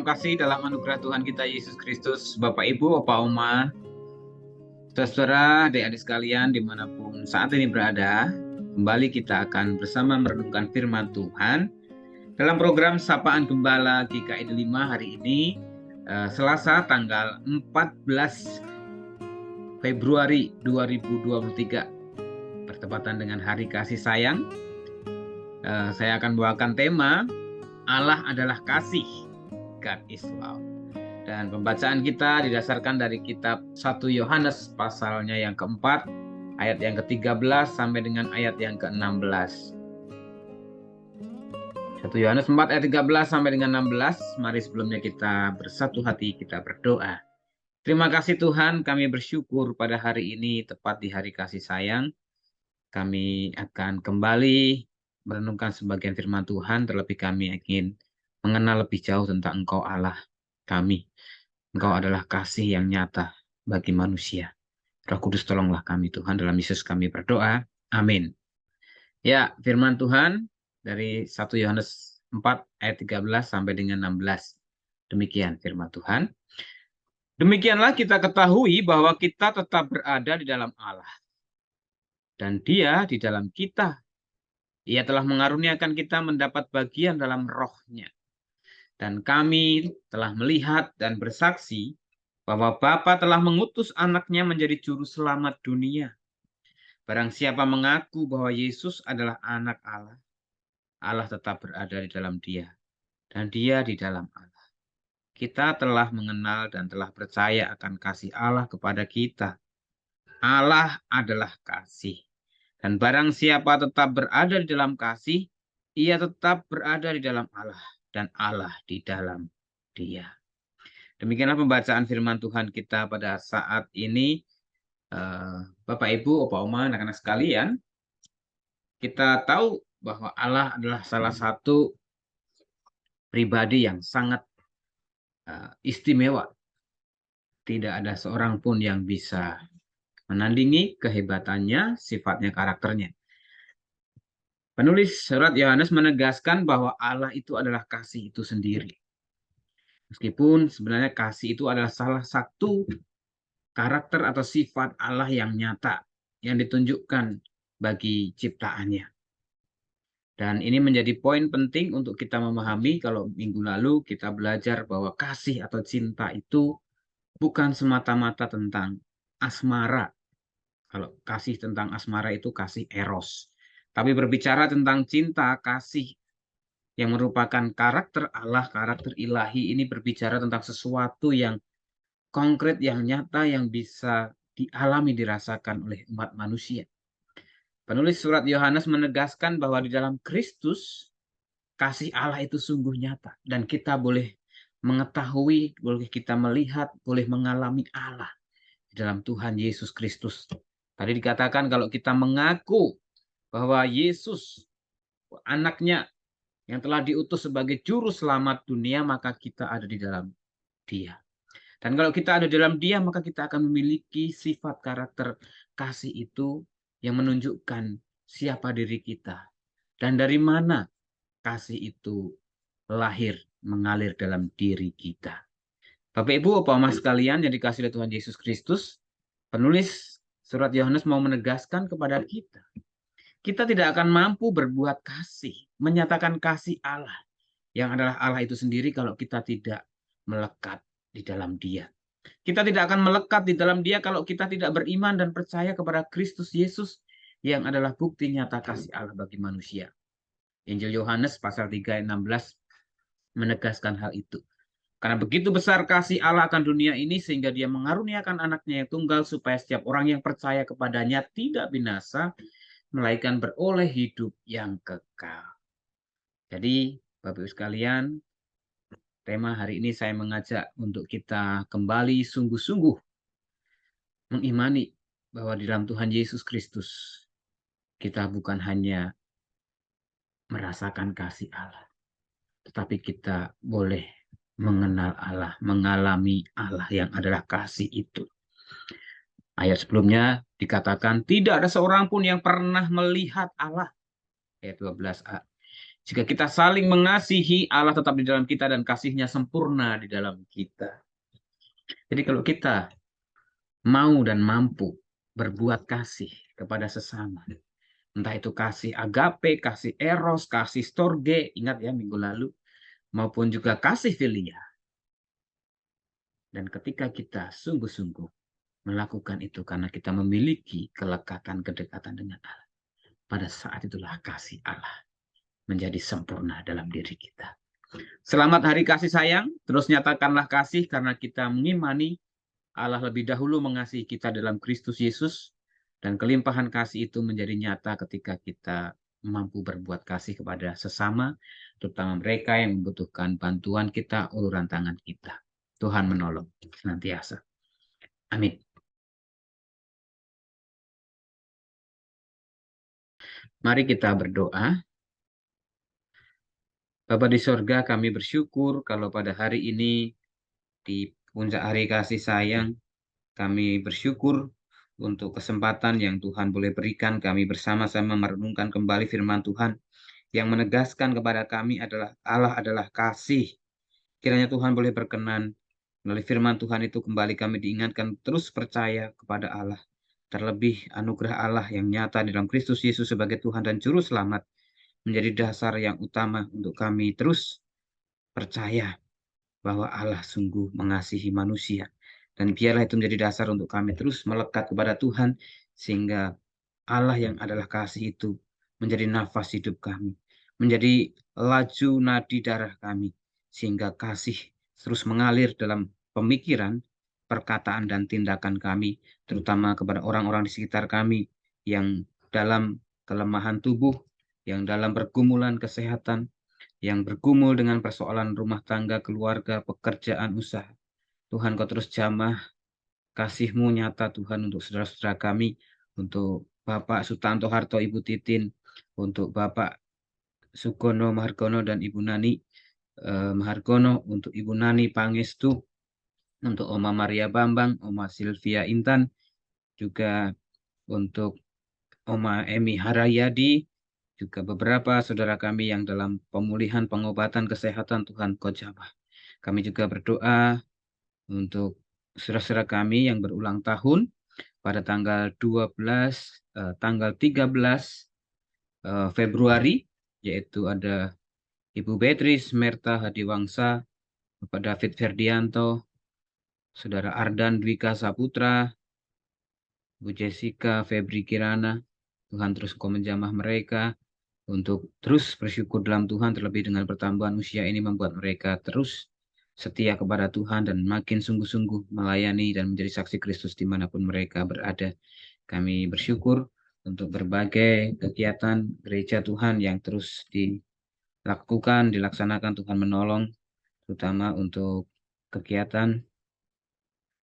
Salam kasih dalam anugerah Tuhan kita Yesus Kristus, Bapak Ibu, Bapak Oma, saudara, adik-adik sekalian dimanapun saat ini berada. Kembali kita akan bersama merenungkan firman Tuhan dalam program Sapaan Gembala GKI 5 hari ini, Selasa tanggal 14 Februari 2023, bertepatan dengan Hari Kasih Sayang. Saya akan bawakan tema Allah adalah kasih, God is love. Dan pembacaan kita didasarkan dari kitab 1 Yohanes pasalnya yang keempat, ayat yang ke-13 sampai dengan ayat yang ke-16. 1 Yohanes 4 ayat 13 sampai dengan 16. Mari sebelumnya kita bersatu hati, kita berdoa. Terima kasih Tuhan, kami bersyukur pada hari ini, tepat di Hari Kasih Sayang. Kami akan kembali merenungkan sebagian firman Tuhan, terlebih kami ingin mengenal lebih jauh tentang Engkau Allah kami. Engkau adalah kasih yang nyata bagi manusia. Roh Kudus tolonglah kami Tuhan, dalam Yesus kami berdoa. Amin. Ya, firman Tuhan dari 1 Yohanes 4 ayat 13 sampai dengan 16. Demikian firman Tuhan. Demikianlah kita ketahui bahwa kita tetap berada di dalam Allah. Dan Dia di dalam kita. Ia telah mengaruniakan kita mendapat bagian dalam roh-Nya. Dan kami telah melihat dan bersaksi bahwa Bapa telah mengutus anaknya menjadi juru selamat dunia. Barang siapa mengaku bahwa Yesus adalah anak Allah, Allah tetap berada di dalam dia, dan dia di dalam Allah. Kita telah mengenal dan telah percaya akan kasih Allah kepada kita. Allah adalah kasih. Dan barang siapa tetap berada di dalam kasih, ia tetap berada di dalam Allah, dan Allah di dalam dia. Demikianlah pembacaan firman Tuhan kita pada saat ini. Bapak, Ibu, Opa, Oma, anak-anak sekalian, kita tahu bahwa Allah adalah salah satu pribadi yang sangat istimewa. Tidak ada seorang pun yang bisa menandingi kehebatannya, sifatnya, karakternya. Penulis surat Yohanes menegaskan bahwa Allah itu adalah kasih itu sendiri. Meskipun sebenarnya kasih itu adalah salah satu karakter atau sifat Allah yang nyata, yang ditunjukkan bagi ciptaannya. Dan ini menjadi poin penting untuk kita memahami kalau minggu lalu kita belajar bahwa kasih atau cinta itu bukan semata-mata tentang asmara. Kalau kasih tentang asmara itu kasih eros. Tapi berbicara tentang cinta, kasih yang merupakan karakter Allah, karakter ilahi, ini berbicara tentang sesuatu yang konkret, yang nyata, yang bisa dialami, dirasakan oleh umat manusia. Penulis surat Yohanes menegaskan bahwa di dalam Kristus, kasih Allah itu sungguh nyata. Dan kita boleh mengetahui, boleh kita melihat, boleh mengalami Allah di dalam Tuhan Yesus Kristus. Tadi dikatakan kalau kita mengaku bahwa Yesus, anaknya yang telah diutus sebagai juru selamat dunia, maka kita ada di dalam Dia. Dan kalau kita ada dalam Dia, maka kita akan memiliki sifat karakter kasih itu yang menunjukkan siapa diri kita. Dan dari mana kasih itu lahir, mengalir dalam diri kita. Bapak, Ibu, Bapak, Mas sekalian yang dikasihi oleh Tuhan Yesus Kristus, penulis surat Yohanes mau menegaskan kepada kita. Kita tidak akan mampu berbuat kasih, menyatakan kasih Allah, yang adalah Allah itu sendiri kalau kita tidak melekat di dalam Dia. Kita tidak akan melekat di dalam Dia kalau kita tidak beriman dan percaya kepada Kristus Yesus yang adalah bukti nyata kasih Allah bagi manusia. Injil Yohanes pasal 3 ayat 16 menegaskan hal itu. Karena begitu besar kasih Allah akan dunia ini sehingga Dia mengaruniakan anaknya yang tunggal supaya setiap orang yang percaya kepadanya tidak binasa, melainkan beroleh hidup yang kekal. Jadi, Bapak Ibu sekalian, tema hari ini saya mengajak untuk kita kembali sungguh-sungguh mengimani bahwa di dalam Tuhan Yesus Kristus kita bukan hanya merasakan kasih Allah, tetapi kita boleh mengenal Allah, mengalami Allah yang adalah kasih itu. Ayat sebelumnya dikatakan tidak ada seorang pun yang pernah melihat Allah. Ayat 12a. Jika kita saling mengasihi, Allah tetap di dalam kita dan kasih-Nya sempurna di dalam kita. Jadi kalau kita mau dan mampu berbuat kasih kepada sesama, entah itu kasih agape, kasih eros, kasih storge, ingat ya minggu lalu, maupun juga kasih filia. Dan ketika kita sungguh-sungguh melakukan itu karena kita memiliki kelekatan, kedekatan dengan Allah, pada saat itulah kasih Allah menjadi sempurna dalam diri kita. Selamat hari kasih sayang, terus nyatakanlah kasih karena kita mengimani Allah lebih dahulu mengasihi kita dalam Kristus Yesus, dan kelimpahan kasih itu menjadi nyata ketika kita mampu berbuat kasih kepada sesama, terutama mereka yang membutuhkan bantuan kita, uluran tangan kita. Tuhan menolong senantiasa. Amin. Mari kita berdoa. Bapa di sorga, kami bersyukur kalau pada hari ini di puncak hari kasih sayang, kami bersyukur untuk kesempatan yang Tuhan boleh berikan kami bersama-sama merenungkan kembali firman Tuhan yang menegaskan kepada kami adalah Allah adalah kasih. Kiranya Tuhan boleh berkenan melalui firman Tuhan itu kembali kami diingatkan terus percaya kepada Allah. Terlebih anugerah Allah yang nyata di dalam Kristus Yesus sebagai Tuhan dan Juru Selamat menjadi dasar yang utama untuk kami terus percaya bahwa Allah sungguh mengasihi manusia. Dan biarlah itu menjadi dasar untuk kami terus melekat kepada Tuhan, sehingga Allah yang adalah kasih itu menjadi nafas hidup kami, menjadi laju nadi darah kami, sehingga kasih terus mengalir dalam pemikiran, perkataan, dan tindakan kami, terutama kepada orang-orang di sekitar kami yang dalam kelemahan tubuh, yang dalam pergumulan kesehatan, yang bergumul dengan persoalan rumah tangga, keluarga, pekerjaan, usaha. Tuhan, Kau terus jamah kasih-Mu nyata Tuhan untuk saudara-saudara kami, untuk Bapak Sutanto Harto, Ibu Titin, untuk Bapak Sugono Mahargono dan Ibu Nani Mahargono, untuk Ibu Nani Pangestu, untuk Oma Maria Bambang, Oma Sylvia Intan, juga untuk Oma Emi Harayadi, juga beberapa saudara kami yang dalam pemulihan, pengobatan, kesehatan. Tuhan, Kau jamah. Kami juga berdoa untuk saudara-saudara kami yang berulang tahun pada tanggal 13 Februari, yaitu ada Ibu Beatrice Merta Hadiwangsa, Bapak David Ferdianto, Saudara Ardan Dwika Saputra, Bu Jessica Febri Kirana. Tuhan terus Kau menjamah mereka untuk terus bersyukur dalam Tuhan, terlebih dengan pertambahan usia ini membuat mereka terus setia kepada Tuhan dan makin sungguh-sungguh melayani dan menjadi saksi Kristus dimanapun mereka berada. Kami bersyukur untuk berbagai kegiatan gereja Tuhan yang terus dilakukan, dilaksanakan. Tuhan menolong, terutama untuk kegiatan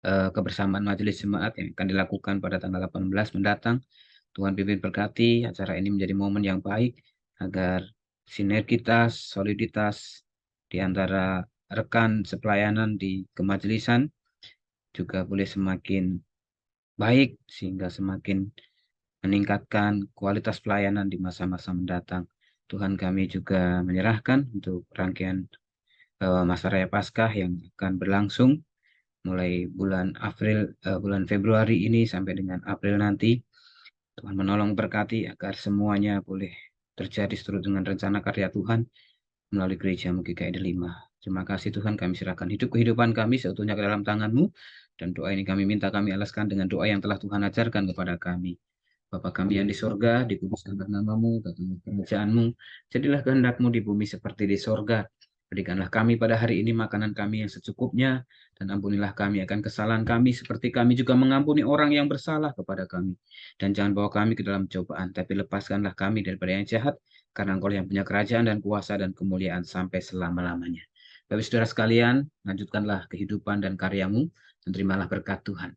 kebersamaan majelis jemaat yang akan dilakukan pada tanggal 18 mendatang. Tuhan pimpin berkati acara ini menjadi momen yang baik agar sinergitas, soliditas di antara rekan sepelayanan di kemajelisan juga boleh semakin baik sehingga semakin meningkatkan kualitas pelayanan di masa-masa mendatang. Tuhan, kami juga menyerahkan untuk rangkaian masa raya Paskah yang akan berlangsung mulai bulan Februari ini sampai dengan April nanti. Tuhan menolong berkati agar semuanya boleh terjadi seturut dengan rencana karya Tuhan melalui gereja GKI Delima. Terima kasih Tuhan, kami serahkan kehidupan kami seutuhnya ke dalam tangan-Mu, dan doa ini kami minta kami alaskan dengan doa yang telah Tuhan ajarkan kepada kami. Bapa kami yang di sorga, dikuduskanlah nama-Mu, datanglah kerajaan-Mu, jadilah kehendak-Mu di bumi seperti di sorga. Berikanlah kami pada hari ini makanan kami yang secukupnya, dan ampunilah kami akan kesalahan kami, seperti kami juga mengampuni orang yang bersalah kepada kami. Dan jangan bawa kami ke dalam cobaan, tapi lepaskanlah kami daripada yang jahat, karena Engkau yang punya kerajaan dan kuasa dan kemuliaan sampai selama-lamanya. Bapak saudara sekalian, lanjutkanlah kehidupan dan karya-Mu, dan terimalah berkat Tuhan.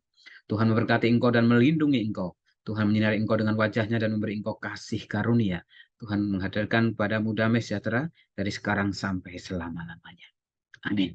Tuhan memberkati engkau dan melindungi engkau. Tuhan menyinari engkau dengan wajah-Nya dan memberi engkau kasih karunia. Tuhan menghadirkan padamu damai sejahtera dari sekarang sampai selama-lamanya. Amin.